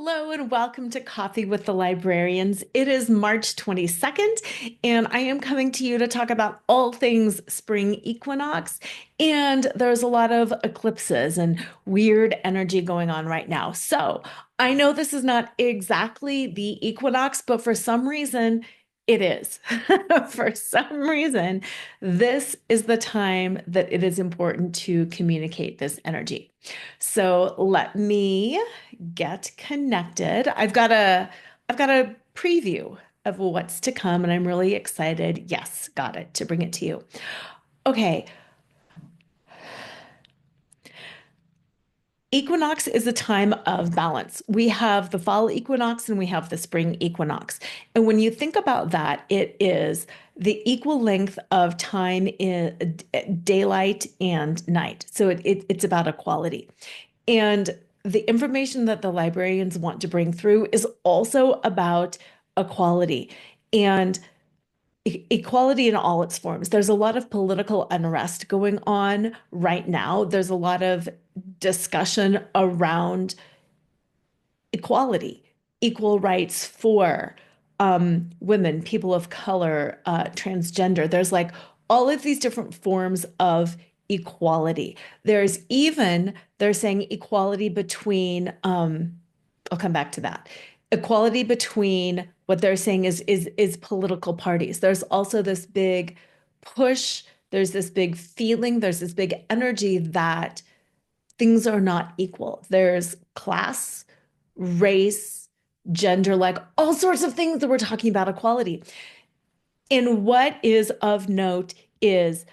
Hello and welcome to Coffee with the Librarians. It is March 22nd, and I am coming to you to talk about all things spring equinox. And there's a lot of eclipses and weird energy going on right now. So I know this is not exactly the equinox, but for some reason, it is. For some reason, this is the time that it is important to communicate this energy. So let me get connected. I've got a preview of what's to come, and I'm really excited. Yes, got it, to bring it to you. Okay, equinox is a time of balance. We have the fall equinox and we have the spring equinox. And when you think about that, it is the equal length of time in daylight and night. So it's about equality. And the information that the librarians want to bring through is also about equality and equality in all its forms. There's a lot of political unrest going on right now. There's a lot of discussion around equality, equal rights for women, people of color, transgender. There's like all of these different forms of equality. There's even, they're saying equality between, I'll come back to that. Equality between what they're saying is political parties. There's also this big push, there's this big feeling, there's this big energy that things are not equal. There's class, race, gender, like all sorts of things that we're talking about equality. And what is of note is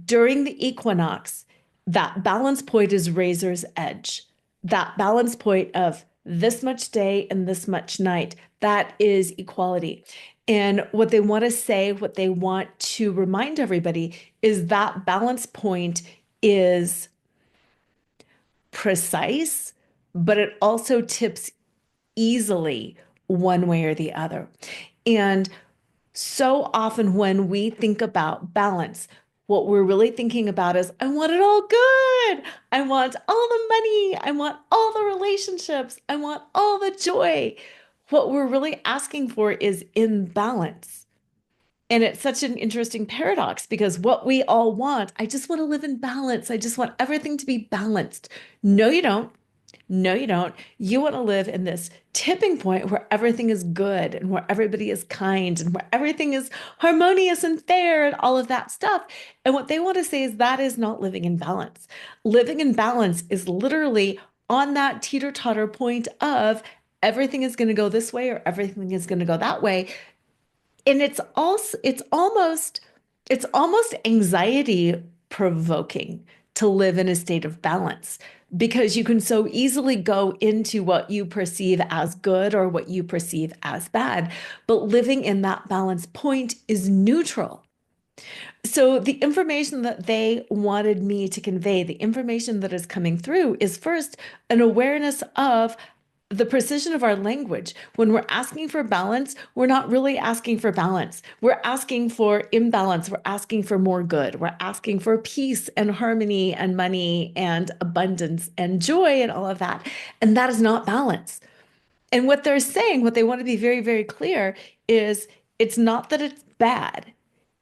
during the equinox, that balance point is razor's edge. That balance point of this much day and this much night, that is equality. And what they want to say, what they want to remind everybody is that balance point is precise, but it also tips easily one way or the other. And so often when we think about balance, what we're really thinking about is, I want it all good. I want all the money. I want all the relationships. I want all the joy. What we're really asking for is imbalance. And it's such an interesting paradox because what we all want, I just want to live in balance. I just want everything to be balanced. No, you don't. No, you don't. You want to live in this tipping point where everything is good and where everybody is kind and where everything is harmonious and fair and all of that stuff. And what they want to say is that is not living in balance. Living in balance is literally on that teeter-totter point of everything is going to go this way or everything is going to go that way. And it's almost anxiety provoking to live in a state of balance because you can so easily go into what you perceive as good or what you perceive as bad. But living in that balance point is neutral. So the information that they wanted me to convey, the information that is coming through is first an awareness of the precision of our language. When we're asking for balance, we're not really asking for balance. We're asking for imbalance. We're asking for more good. We're asking for peace and harmony and money and abundance and joy and all of that. And that is not balance. And what they're saying, what they want to be very, very clear is it's not that it's bad.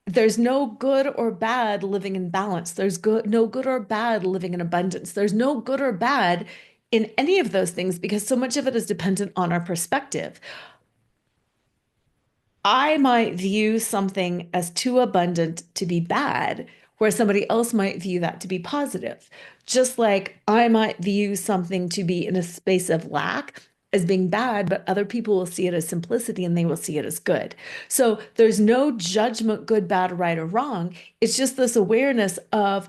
There's no good or bad living in balance. No good or bad living in abundance. There's no good or bad in any of those things because so much of it is dependent on our perspective. I might view something as too abundant to be bad, where somebody else might view that to be positive. Just like I might view something to be in a space of lack as being bad, but other people will see it as simplicity and they will see it as good. So there's no judgment, good, bad, right, or wrong. It's just this awareness of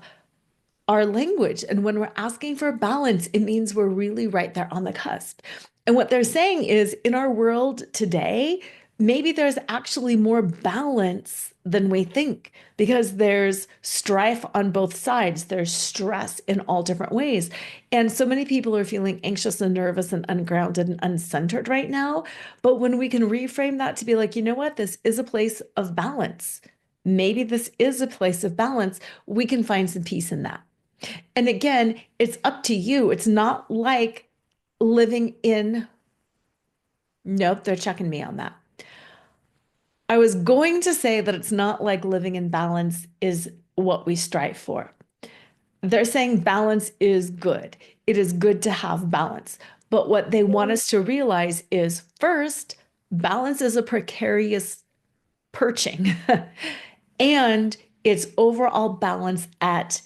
our language. And when we're asking for balance, it means we're really right there on the cusp. And what they're saying is in our world today, maybe there's actually more balance than we think because there's strife on both sides. There's stress in all different ways. And so many people are feeling anxious and nervous and ungrounded and uncentered right now. But when we can reframe that to be like, you know what, this is a place of balance. Maybe this is a place of balance. We can find some peace in that. And again, it's up to you. It's not like living in Nope, they're checking me on that. I was going to say that it's not like living in balance is what we strive for. They're saying balance is good. It is good to have balance. But what they want us to realize is first, balance is a precarious perching, and it's overall balance at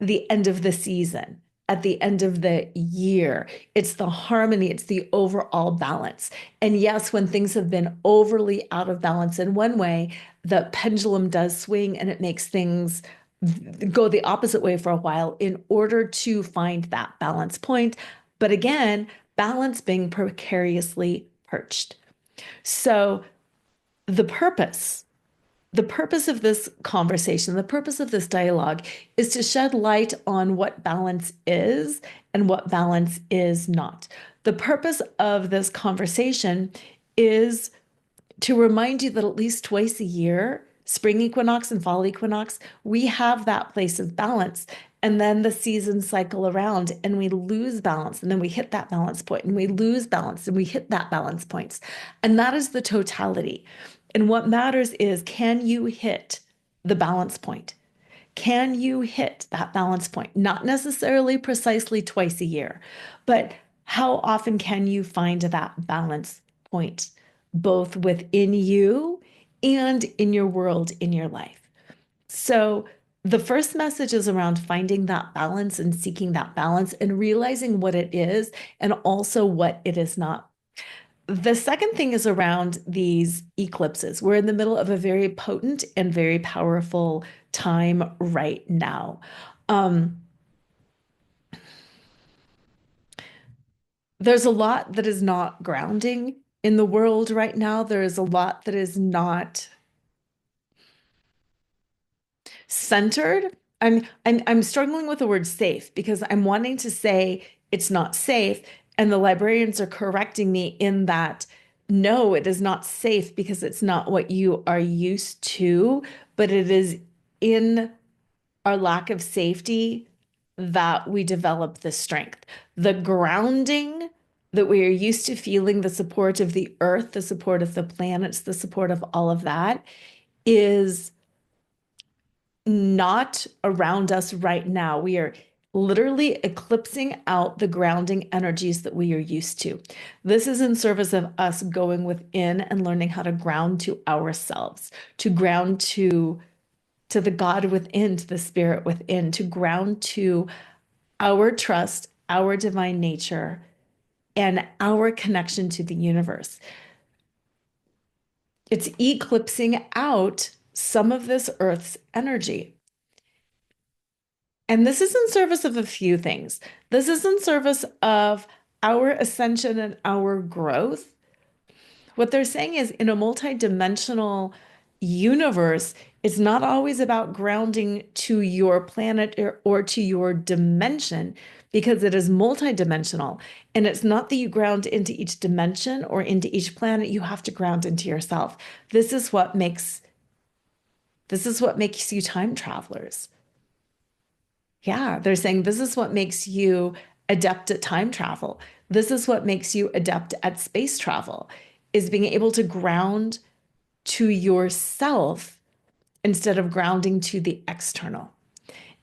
the end of the season, at the end of the year. It's the harmony, it's the overall balance. And yes, when things have been overly out of balance in one way, the pendulum does swing and it makes things go the opposite way for a while in order to find that balance point. But again, balance being precariously perched. So the purpose the purpose of this conversation, the purpose of this dialogue is to shed light on what balance is and what balance is not. The purpose of this conversation is to remind you that at least twice a year, spring equinox and fall equinox, we have that place of balance. And then the seasons cycle around and we lose balance. And then we hit that balance point and we lose balance and we hit that balance points. And that is the totality. And what matters is, can you hit the balance point? Can you hit that balance point? Not necessarily precisely twice a year, but how often can you find that balance point, both within you and in your world, in your life? So, the first message is around finding that balance and seeking that balance and realizing what it is and also what it is not. The second thing is around these eclipses. We're in the middle of a very potent and very powerful time right now. Um, there's a lot that is not grounding in the world right now. There is a lot that is not centered. I'm struggling with the word safe because I'm wanting to say it's not safe, and the librarians are correcting me in that no, it is not safe because it's not what you are used to, but it is in our lack of safety that we develop the strength. The grounding that we are used to feeling, the support of the earth, the support of the planets, the support of all of that is not around us right now. We are literally eclipsing out the grounding energies that we are used to. This is in service of us going within and learning how to ground to ourselves, to ground to the God within, to the spirit within, to ground to our trust, our divine nature, and our connection to the universe. It's eclipsing out some of this Earth's energy. And this is in service of a few things. This is in service of our ascension and our growth. What they're saying is, in a multidimensional universe, it's not always about grounding to your planet or to your dimension because it is multidimensional. And it's not that you ground into each dimension or into each planet, you have to ground into yourself. This is what makes you time travelers. Yeah, they're saying this is what makes you adept at time travel. This is what makes you adept at space travel, is being able to ground to yourself instead of grounding to the external.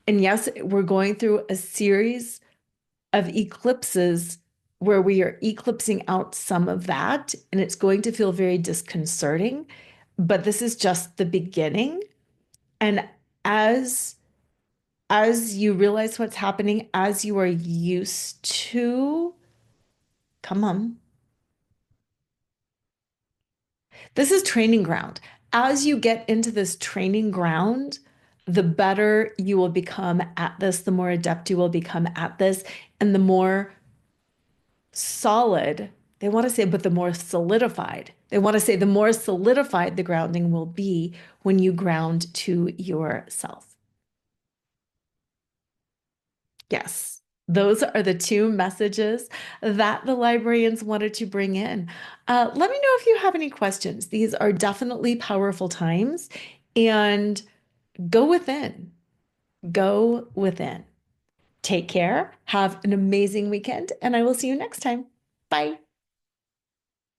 And yes, we're going through a series of eclipses where we are eclipsing out some of that, and it's going to feel very disconcerting, but this is just the beginning. And as you realize what's happening, as you are used to, come on, this is training ground. As you get into this training ground, the better you will become at this, the more adept you will become at this, and the more solid, they want to say, but the more solidified. They want to say the more solidified the grounding will be when you ground to yourself. Yes, those are the two messages that the librarians wanted to bring in. Let me know if you have any questions. These are definitely powerful times, and go within. Go within. Take care. Have an amazing weekend, and I will see you next time. Bye.